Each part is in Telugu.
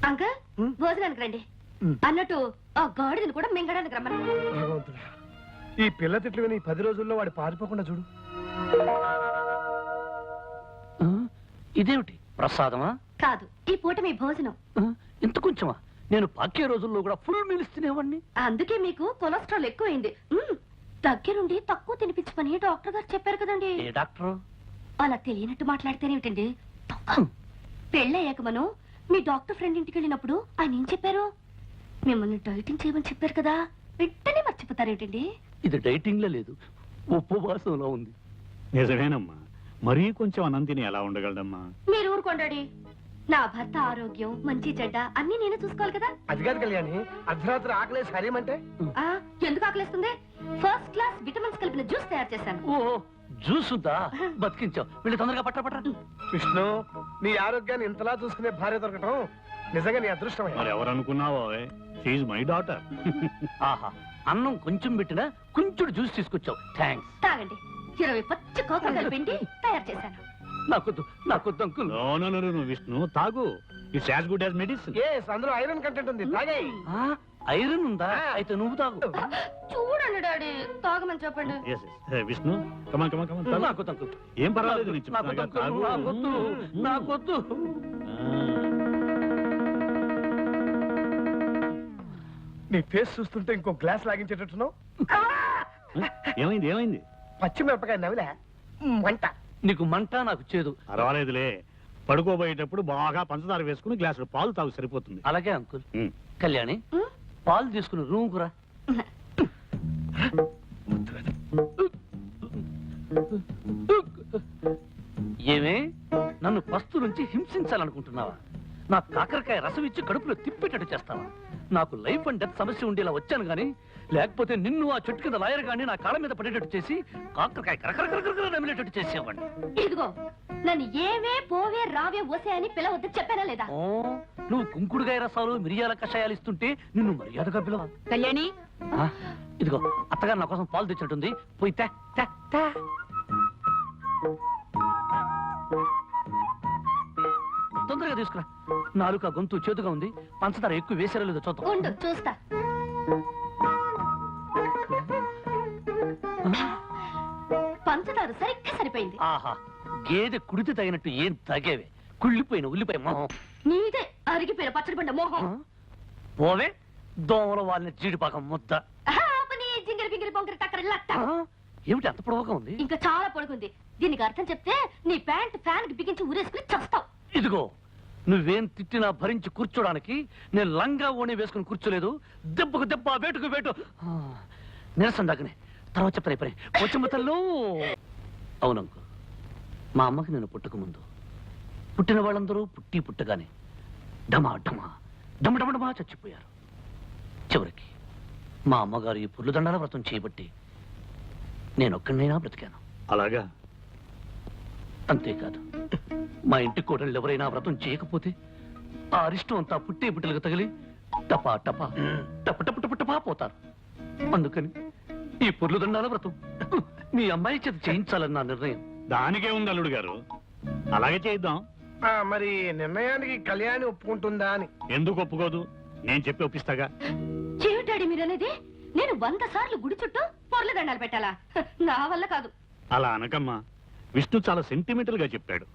అంకల్ భోజనానికి రండి అన్నట్టు ఆ గాడిదని కూడా మింగడానికి రమ్మని. ఈ పిల్ల తిట్లు విని 10 రోజుల్లో వాడు పారిపోకుండా చూడు. ఇదేమిటి ప్రసాదమా? కాదు, ఈ పూట మీ భోజనం. ఇంత కొంచెమా? నేను పాకే రోజుల్లో కూడా ఫుల్ మీల్స్ తినేవాడిని. అందుకే మీకు కొలెస్ట్రాల్ ఎక్కువైంది. దగ్గరుండి తక్కువ తినిపించమని డాక్టర్ గారు చెప్పారు కదండి. ఏ డాక్టర్? అలా తెలియనట్టు మాట్లాడితేనేమిటండి? పెళ్ళయ్యాక మనం మీ డాక్టర్ ఫ్రెండ్ ఇంటికి వెళ్ళినప్పుడు ఆయన ఏం చెప్పారు? మిమ్మల్ని డైటింగ్ చేయమని చెప్పారు కదా, వెంటనే మర్చిపోతారేమిటండి? ఇది డైటింగ్ లో లేదు, ఉపవాసంలో ఉంది. నిజమేనమ్మా, మరీ కొంచెం అన్నం తిని ఎలా ఉండగలడమ్మా? మీరు ఊరుకోండి. నా భర్త ఆరోగ్యం మంచి చెడ్డ అన్ని నేనే చూసుకోవాలి కదా. అది కాదు కళ్యాణి, అర్ధరాత్రి ఆకలేసి హరేమంటే ఎందుకు ఆకలేస్తుంది? ఫస్ట్ క్లాస్ విటమిన్స్ కలిపిన జ్యూస్ తయారు చేశాను. ఓ జ్యూస్ ఉందా? బతికించావు. వీళ్ళు తొందరగా పట్ట. విష్ణు, నీ ఆరోగ్యాన్ని ఇంతలా చూసుకునే భార్య దొరకటం నిజంగా నీ అదృష్టమే. మరి ఎవరు అనుకున్నావో, షీఈ్ మై డాటర్. ఆహా, అన్నం కొంచెం పెట్టినా కొంచెం జ్యూస్ తీసుకొచ్చావు. థ్యాంక్స్. తాగండి. 20 పచ్చి కోకలు కలిపిండి తయారు చేశాను. నాకొద్దు అంకుల్. నో విష్ణు, తాగు. It's as good as medicine. అందులో ఐరన్ కంటెంట్ ఉంది, తాగే. ఐరన్ ఉందా? అయితే నువ్వు తాగు. చూడండి డాడీ, తాగమని చెప్పండి. విష్ణు, కమాన్ కమాన్ కమాన్. నాకొద్దు అంకుల్. ఏం పర్వాలేదు, నాకొద్దు. నీ ఫేస్ చూస్తుంటే ఇంకో గ్లాస్ లాగించేటట్టున్నావు. ఏమైంది? పచ్చిమిరపకాయ నవిలే వంట. నీకు మంట, నాకు చేదు. పర్వాలేదులే, పడుకోబోయేటప్పుడు బాగా పంచదార వేసుకుని గ్లాసులు పాలు తాగు, సరిపోతుంది. అలాగే అంకుల్. కళ్యాణి, పాలు తీసుకుని రూమ్ కురా. ఏమే, నన్ను పస్తు నుంచి హింసించాలనుకుంటున్నావా? నా కాకరకాయ రసం ఇచ్చి కడుపులో తిప్పేటట్టు చేస్తావా? నాకు లైఫ్ అండ్ డెత్ సమస్య ఉండేలా వచ్చాను గానీ, లేకపోతే నిన్ను ఆ చెట్టు కింద లాయర్ గాని నా కాళ్ళ మీద పడేటట్టు చేసి కాకరకాయ కరకరకరకర నమిలేటట్టు చేసేవాడిని. ఇదిగో, నన్ను ఏవే పోవే రావే ఓసే అని పిలవద్దు చెప్పానా లేదా? నువ్వు కుంకుడుగాయ రసాలు మిరియాల కషాయాలు ఇస్తుంటే నిన్ను మర్యాదగా పిలవ. కళ్యాణి, ఇదిగో అత్తగారు నా కోసం పాలు తెచ్చినట్టుంది, పోయి తే. తొందరగా తీసుకురా. నాలుక గొంతు చేతుగా ఉంది, పంచదార ఎక్కువ వేసారో లేదో చూద్దాం. చూస్తా. పంచదార సరిగ్గా సరిపోయింది. ఆహా, గేదె కుడితే తగినట్టు ఏం తగేవే. కుళ్ళిపోయిన ఉల్లిపాయ మొహం. నీదే అరిగిపోయిన పచ్చడి పండ మోహం. పోవే, దోమల వాళ్ళని జీడిపాకం ముద్ద. జింగిరి పింగిరి పొంగిరి టక్కరి లట్ట. ఏమిటి అంత పొడవుగా ఉంది? ఇంకా చాలా పొడుగుంది. దీనికి అర్థం చెప్తే నీ ప్యాంట్ ఫ్యాన్ కి బిగించి ఊరేసుకుని చస్తావు. ఇదిగో, నువ్వేం తిట్టినా భరించి కూర్చోడానికి నేను లంగా ఓణి వేసుకుని కూర్చోలేదు. దెబ్బకు దెబ్బ, వేటుకు వేటు. నిరసన దాకనే తర్వాత చెప్తాను. పని వచ్చమ్మతల్లో. అవునంకు, మా అమ్మకి నేను పుట్టక ముందు పుట్టిన వాళ్ళందరూ పుట్టగానే డమా డమా డమడమడమా చచ్చిపోయారు. చివరికి మా అమ్మగారు ఈ పుర్లు దండాల వ్రతం చేయబట్టి నేనొక్కడినైనా బ్రతికాను. అలాగా? అంతేకాదు, మా ఇంటి కోడళ్ళు ఎవరైనా వ్రతం చేయకపోతే ఆ అరిష్టం అంతా పుట్టే పుట్టలకు తగిలి టపా టపా టప టప టప టపా పోతారు. అందుకని ఈ పుర్లు దండాల వ్రతం మీ అమ్మాయి చేత చేయించాలని నా నిర్ణయం. దానికే ఉంది అల్లుడు గారు, అలాగే చేద్దాం. మరి నిర్ణయానికి కళ్యాణి ఒప్పుకుంటుందా అని? ఎందుకు ఒప్పుకోదు? నేను చెప్పి ఒప్పిస్తాగా. చెవిటాడి మీరనేది నేను 100 సార్లు గుడి చుట్టూ పొర్ల దండాలు పెట్టాలా? నా వల్ల కాదు. అలా అనకమ్మా, విష్ణు చాలా సెంటిమెంటల్ గా చెప్పాడు.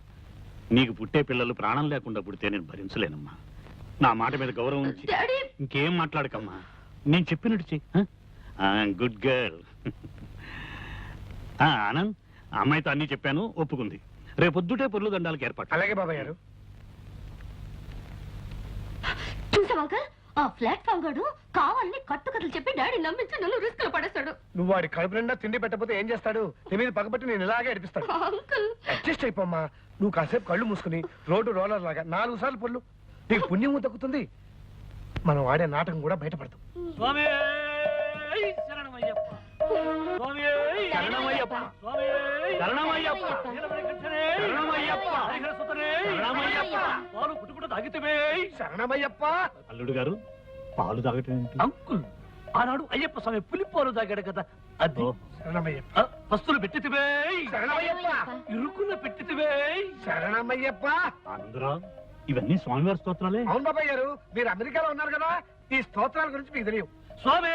నీకు పుట్టే పిల్లలు ప్రాణం లేకుండా పుడితే నేను భరించలేనమ్మా. నా మాట మీద గౌరవం ఉంచి ఇంకేం మాట్లాడకమ్మా. నేను చెప్పినట్టు చెయ్యి. Good girl. ఆనంద్, అమ్మాయితో అన్ని చెప్పాను, ఒప్పుకుంది. రేపొద్దుటే పొర్లు దండాలకు ఏర్పాటు. అలాగే బాబాయ్ గారు. చూసావా అంకల్, ఆ ప్లాట్ఫామ్ గాడు కావాలని కట్టుకథలు చెప్పి డాడీ నమ్మించి నన్ను రిస్క్ లో పడేస్తాడు. నువ్వు వాడి కడుపు నిండా తిండి పెట్టకపోతే ఏం చేస్తాడు? నీ మీద పగబట్టి నేను ఇలాగే అడిపిస్తాడు. Uncle, adjust అయిపోమ్మా. నువ్వు కాసేపు కళ్ళు మూసుకుని రోడ్డు రోలర్ లాగా 4 సార్లు పొర్లు. నీకు పుణ్యము దక్కుతుంది. మనం ఆడే నాటకం కూడా బయటపడతాం. అల్లుడు గారు, పాలు తాగటం అంకుల్, ఆనాడు అయ్యప్ప స్వామి పులిపాలు తాగాడు కదా, అది. పస్తులు పెట్టితివే, ఇరుకున్న పెట్టితివే. శరణమయ్యప్ప. అందరూ ఇవన్నీ స్వామివారి స్తోత్రాలే. అవును బాబాయ్ గారు, మీరు అమెరికాలో ఉన్నారు కదా, ఈ స్తోత్రాల గురించి మీకు తెలియవు. స్వామి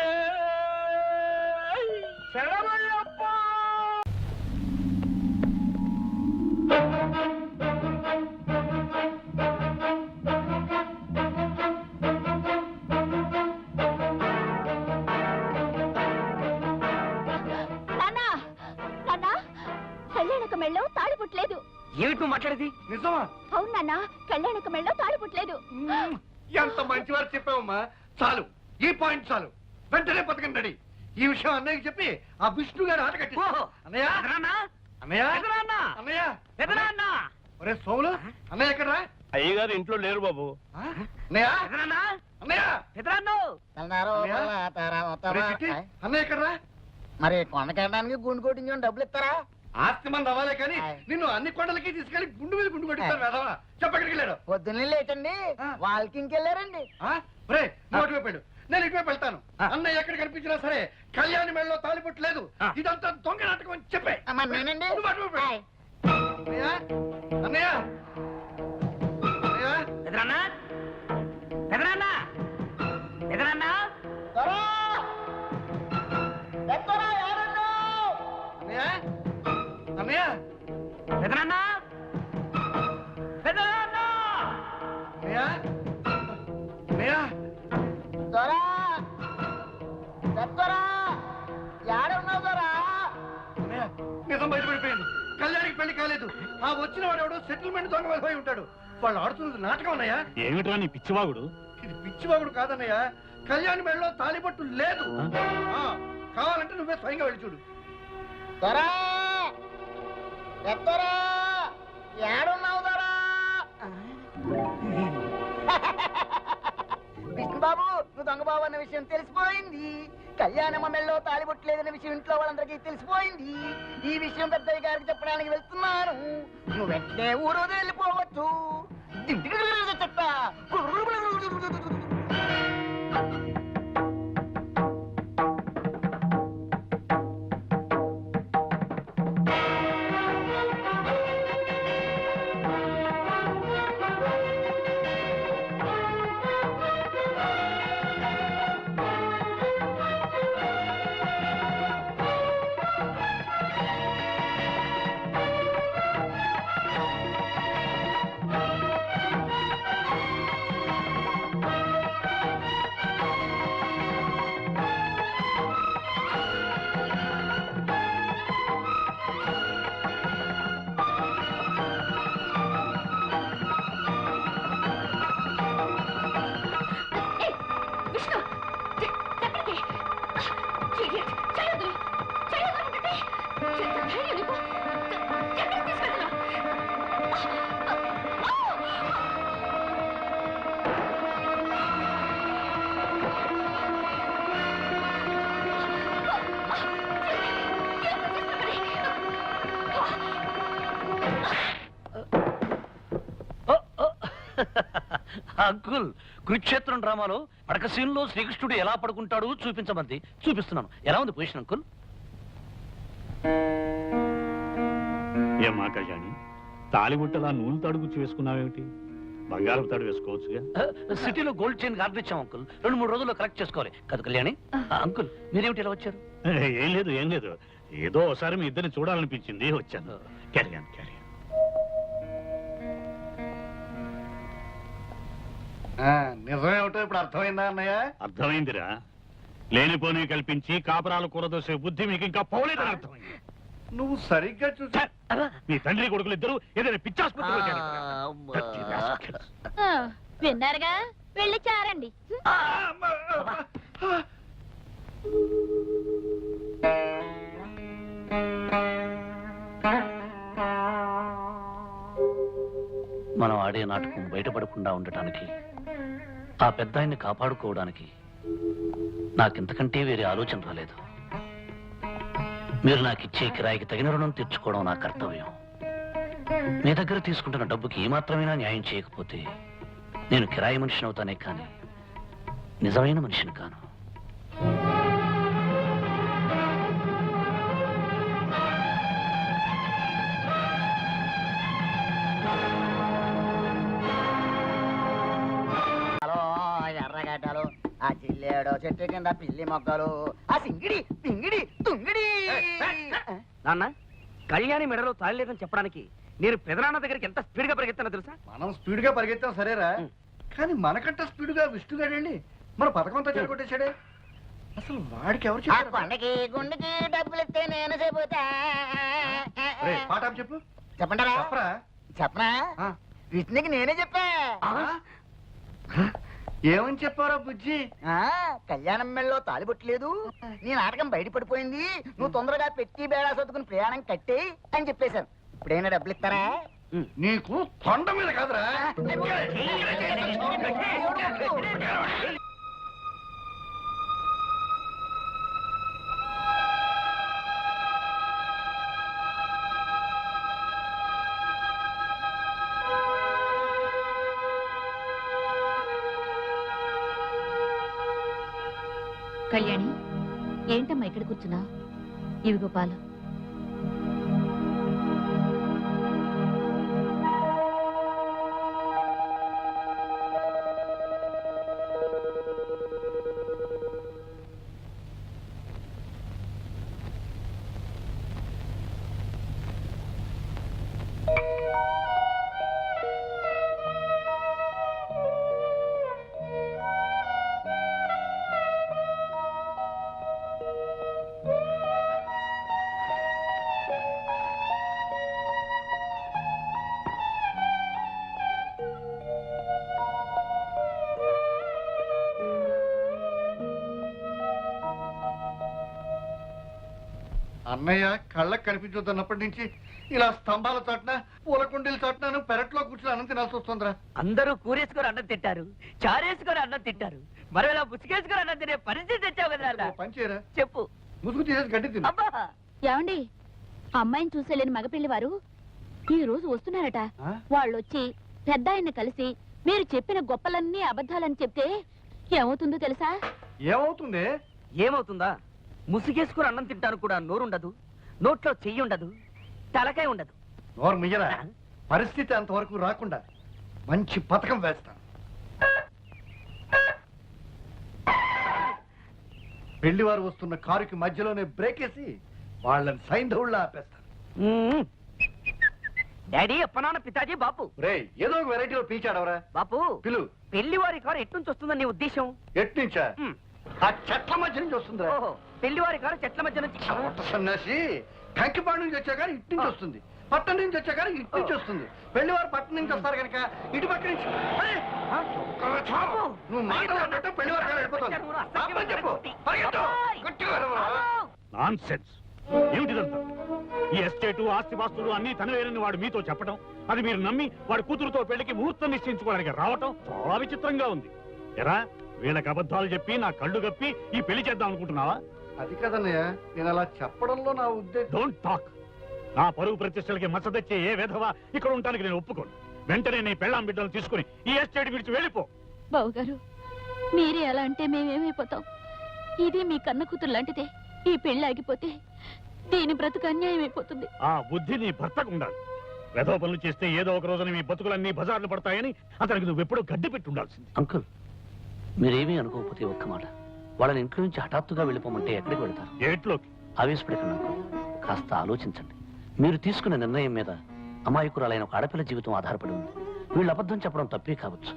శరణమయ్యప్ప! కళ్యాణక మెళ్ళో తాళి పుట్టలేదు. ఏమిటి నువ్వు మాట్లాడేది? నిజమా? అవును నాన్న, కళ్యాణక మెళ్ళో తాళి పుట్టలేదు. ఎంత మంచివారు చెప్పావమ్మా. చాలు, ఈ పాయింట్ చాలు. వెంటనే పథకం రెడీ. ఈ విషయం అన్నయ్యకి చెప్పి ఆ విష్ణు గారు ఆట కట్టి. అన్నయ్య, అన్నయ్య, అన్నయ్య, ఒరే సోములు, అన్నయ్య ఎక్కడరా? అయ్యగారు ఇంట్లో లేరు బాబు. అన్నయ్య, అన్నయ్య, ఒరే చిట్టి, అన్నయ్య ఎక్కడరా? మరి కొండకెళ్ళడానికి గుండు కొట్టించని డబ్బులు ఇస్తారా? ఆస్తి మంది అవ్వాలే కానీ నిన్ను అన్ని కొండలకి తీసుకెళ్లి గుండు మీద గుండు కొట్టిస్తారు వేదవా. చెప్పక్కడికి వెళ్ళాడు. పొద్దున్నే లేటండి, వాళ్ళకి ఇంకెళ్ళారండి. రే, నువ్వు అటువైపు వెళ్ళు, నేను ఇటువైపు వెళ్తాను. అన్నయ్య ఎక్కడ కనిపించినా సరే కళ్యాణి మెడలో తాలిపొట్టు లేదు, ఇదంతా దొంగ నాటకం అని చెప్పే. మరి నేనండి. నువ్వు అటువైపు వెళ్ళు. అన్నయ్య, అన్నయ్య, అన్నయ్య, త్వరా! ఎత్తరా, ఎవరండి? అన్నయ్య, అన్నయ్య, అన్నయ్య, అన్నయ్య, త్వరా! ఎత్తరా! ఏడున్నావు త్వరా? అన్నయ్య, నిజం బయటపడిపోయింది. కళ్యాణికి పెళ్లి కాలేదు. ఆ వచ్చిన వాడు ఎవడో సెటిల్మెంట్ దొంగ వెళ్ళిపోయి ఉంటాడు. వాళ్ళు ఆడుతున్నది నాటకం అన్నయ్య. ఏమిట్రా నీ పిచ్చివాగుడు? ఇది పిచ్చివాగుడు కాదన్నయ్య. కళ్యాణి మెడలో తాలిపట్టు లేదు. కావాలంటే నువ్వే స్వయంగా వెళ్ళి చూడు. త్వరా! ఎత్తరా! ఏడున్నావు త్వరా? విష్ణుబాబు, నువ్వు దొంగబాబు అన్న విషయం తెలిసిపోయింది. కళ్యాణమ్మ మెళ్ళలో తాలిబొట్టలేదన్న విషయం ఇంట్లో వాళ్ళందరికీ తెలిసిపోయింది. ఈ విషయం పెద్దయ్య గారికి చెప్పడానికి వెళ్తున్నాను. నువ్వు వెంటనే ఊరు వెళ్ళిపోవచ్చు. చెప్తా. విష్ణు, ఎక్కడికి? Idiot. చేయొద్దు, చేయొద్దు అంటుంటే. ఎంత ధైర్యం నీకు? ఎక్కడికి తీసుకెళ్తున్నావు? అంకుల్, కురుక్షేత్రం డ్రామాలో పడక సీన్లో శ్రీకృష్ణుడు ఎలా పడుకుంటాడు చూపించమంది. చూపిస్తున్నాను. ఎలా ఉంది పొజిషన్ అంకుల్? ఏమా కళ్యాణి, తాలిబుట్టలా నూనె తాడు గుచ్చి వేసుకున్నావేమిటి? బంగారం తాడు వేసుకోవచ్చుగా. సిటీలో గోల్డ్ చైన్ ఆర్డర్ ఇచ్చాం అంకుల్. 2-3 రోజుల్లో కరెక్ట్ చేసుకోవాలి కదా కళ్యాణి? అంకుల్, మీరేమిటి ఇలా వచ్చారు? ఏం లేదు, ఏం లేదు. ఏదో ఒకసారి మీ ఇద్దరిని చూడాలనిపించింది, వచ్చాను. క్యారియన్ క్యారియన్. నిజమేమిటో ఇప్పుడు అర్థమైందా అన్నయ్య? అర్థమైందిరా. లేనిపోని కల్పించి కాపరాలు కూరదోసే బుద్ధి మీకు ఇంకా పోలేదని అర్థమైంది. నువ్వు సరిగ్గా చూసా. మీ తండ్రి కొడుకులు ఇద్దరు ఏదైనా పిచ్చాసుపత్రిలో చేరారు. విన్నారుగా, వెళ్ళి చారండి. మనం ఆడే నాటకం బయటపడకుండా ఉండటానికి, ఆ పెద్ద ఆయన్ని కాపాడుకోవడానికి నాకింతకంటే వేరే ఆలోచన రాలేదు. మీరు నాకిచ్చే కిరాయికి తగిన రుణం తీర్చుకోవడం నా కర్తవ్యం. మీ దగ్గర తీసుకుంటున్న డబ్బుకి ఏమాత్రమైనా న్యాయం చేయకపోతే నేను కిరాయి మనిషిని అవుతానే కానీ నిజమైన మనిషిని కాను. గడ్డలు ఆ చిల్లేడో చెట్టు కింద పిల్లి మొగ్గలు ఆ సింగిడి పింగిడి తుంగిడి నాన్న కళ్యాణి మెడలో తాళి లేదని చెప్పడానికి నేను పెదనాన్న దగ్గరికి ఎంత స్పీడ్ గా పరిగెత్తానో తెలుసా? మనం స్పీడ్ గా పరిగెత్తాం సరేరా, కానీ మనకంటే స్పీడ్ గా విష్ణుగాడండి మన పథకంతో చెడగొట్టేశాడే. అసలు వాడికి ఎవరు ఆ చెప్పారు? కొండకి గుండెకి డబ్బులు ఇస్తే నేను చెబుతా రేయ్, పాట ఆపు చెప్పు. చెప్పంటారా చెప్పరా? చెప్పనా ఆ. విష్ణుకి నేనే చెప్పా ఏమని చెప్పారా బుజ్జి? కళ్యాణం మెళ్ళలో తాలిబొట్టలేదు, నీ నాటకం బయటపడిపోయింది, నువ్వు తొందరగా పెట్టి బేడా సర్దుకుని ప్రయాణం కట్టే అని చెప్పేశాను. ఇప్పుడైనా డబ్బులు ఇస్తారా? నీకు కొండ మీద కాదురా. కళ్యాణి, ఏంటమ్మా ఇక్కడ కూర్చున్నా? ఇవిగో పాలు. అన్నయ్య కళ్ళకు కనిపించొద్దన్నప్పటి నుంచి ఇలా స్తంభాల చాటున పూల కుండీల చాటున పెరట్లో కూర్చుని అన్నం తినాల్సి వస్తుందిరా. అందరూ కూరేసుకొని అన్నం తింటారు, చారేసుకొని అన్నం తింటారు, మరి ఇలా ముసుగేసుకొని అన్నం తినే పరిస్థితి తెచ్చావు కదా నాన్న. ఓ పని చేయరా, చెప్పు. ముసుగు తీసేసి గడ్డి తిను. అబ్బా ఏమండి, అమ్మాయిని చూసేలేని మగపిల్లి వారు ఈ రోజు వస్తున్నారట. ఆ? వాళ్ళొచ్చి పెద్ద ఆయన్ని కలిసి మీరు చెప్పిన గొప్పలన్నీ అబద్ధాలని చెప్తే ఏమవుతుందో తెలుసా? ఏమవుతుంది? ఏమవుతుందా? ముసుగేసుకొని అన్నం తింటాను కూడా నోరుండదు, నోట్లో చెయ్యి ఉండదు, తలకాయ ఉండదు. నోరు మియ్యరా, పరిస్థితి అంతవరకు రాకుండా మంచి పథకం వేస్తాను. పెళ్లివారు వస్తున్న కారుకి మధ్యలోనే బ్రేక్ వేసి వాళ్ళని సైంధవుళ్ళ ఆపేస్తాను. డాడీ అప్పనాన్న పితాజీ బాపు. రేయ్, ఏదో ఒక వెరైటీలో పీచాడవరా. బాపు, పిలు. పెళ్లివారి కారు ఎట్నుంచి వస్తుందని నీ ఉద్దేశం? ఎట్నుంచా? మ్. ఆ చెట్ల మధ్య నుంచి వస్తుందిరా. ఓహో, పెళ్లివారి కారు చెట్ల మధ్య నుంచి. చవట సన్యాసి, కంకిపాడు నుంచి వచ్చాక ఇటు నుంచి వస్తుంది, పట్టణం నుంచి వచ్చాక ఇటు నుంచి వస్తుంది. పెళ్లివారు పట్టణం నుంచి వస్తారు కనుక ఇటు పక్క నుంచి. అరే, నువ్వు మాట్లాడినట్టు పెళ్లివారు కారు వెళ్ళిపోతుంది. ఆపని చెప్పు, పరిగెత్తు, గట్టిగా అరవరా. నాన్సెన్స్. ఏమిటిదంతా? ఈ ఎస్టేటు ఆస్తిపాస్తులు అన్ని తనవేనని వాడు మీతో చెప్పడం, అది మీరు నమ్మి వాడి కూతురుతో పెళ్లికి ముహూర్తం నిశ్చయించుకోవడానికి రావటం చాలా విచిత్రంగా ఉంది. ఎరా, వీళ్ళకి అబద్ధాలు చెప్పి నా కళ్ళు గప్పి ఈ పెళ్లి చేద్దాం అనుకుంటున్నావా? అది కదన్నయ్య, నేను అలా చెప్పడంలో నా ఉద్దేశం. Don't talk. నా పరువు ప్రతిష్టలకి మచ్చ తెచ్చే ఏ విధవా ఇక్కడ ఉండటానికి నేను ఒప్పుకోను. వెంటనే నీ పెళ్ళాం బిడ్డలు తీసుకుని ఈ ఎస్టేట్ విడిచి వెళ్ళిపో. బావుగారు, మీరే అలా అంటే మేమేమైపోతాం? ఇది మీ కన్న కూతురు లాంటిదే. ఈ పెళ్లి ఆగిపోతే దీని బ్రతుకు అన్యాయం అయిపోతుంది. ఆ బుద్ధి నీ భర్తకు ఉండాలి. వెధవ పనులు చేస్తే ఏదో ఒక రోజున మీ బతుకులన్నీ బజార్లు పడతాయని అతనికి నువ్వెప్పుడూ గడ్డి పెట్టి ఉండాల్సింది. అంకుల్, మీరేమీ అనుకోకపోతే ఒక్క మాట, వాళ్ళని ఇంట్లో నుంచి హఠాత్తుగా వెళ్ళిపోమంటే ఎక్కడికి వెళ్తారు? ఏట్లోకి. ఆవేశపడకండి అంకుల్, కాస్త ఆలోచించండి. మీరు తీసుకున్న నిర్ణయం మీద అమాయకురాలైన ఒక ఆడపిల్ల జీవితం ఆధారపడి ఉంది. వీళ్ళు అబద్ధం చెప్పడం తప్పే కావచ్చు,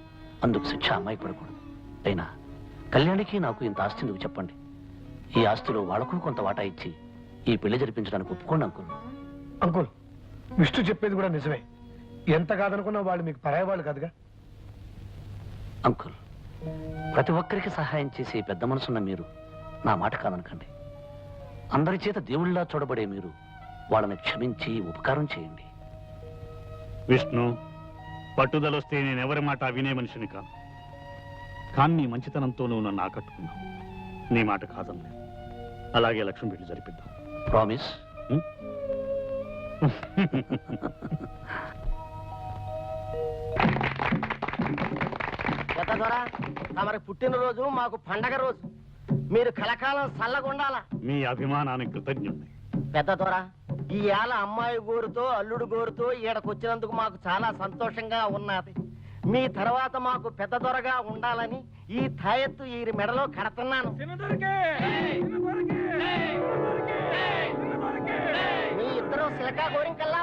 అందుకు శిక్ష అమ్మాయికి పడకూడదు. అయినా కళ్యాణికి నాకు ఇంత ఆస్తి నువ్వు చెప్పండి. ఈ ఆస్తిలో వాళ్ళకు కొంత వాటా ఇచ్చి ఈ పెళ్లి జరిపించడానికి ఒప్పుకోండి అంకుల్. అంకుల్, విష్ణు చెప్పేది కూడా నిజమే. ఎంత కాదనుకున్నా వాళ్ళు మీకు పరాయి వాళ్ళు కాదుగా. అంకుల్, ప్రతి ఒక్కరికి సహాయం చేసే పెద్ద మనసున్న మీరు నా మాట కాదనకండి. అందరి చేత దేవుళ్ళలా చూడబడే మీరు వాళ్ళని క్షమించి ఉపకారం చేయండి. విష్ణు, పట్టుదలొస్తే నేనెవరి మాట వినే మనిషిని కాను. కానీ నీ మంచితనంతో నువ్వు నన్ను ఆకట్టుకున్నావు. నీ మాట కాదనలేదు. అలాగే లక్ష్మి పెళ్లి జరిపిద్దాం. ప్రామిస్? తమరి పుట్టినరోజు మాకు పండగ రోజు. మీరు కలకాలం చల్లగుండాలా. మీ అభిమానానికి కృతజ్ఞుణ్ణి. పెద్ద దొర, ఈ ఏళ అమ్మాయి గోరుతో అల్లుడు గోరుతో ఈడకొచ్చినందుకు మాకు చాలా సంతోషంగా ఉన్నది. మీ తర్వాత మాకు పెద్ద దొరగా ఉండాలని ఈ తాయెత్తు ఈ మెడలో కడుతున్నాను. మీ ఇద్దరు సిలకా గోరింకల్లా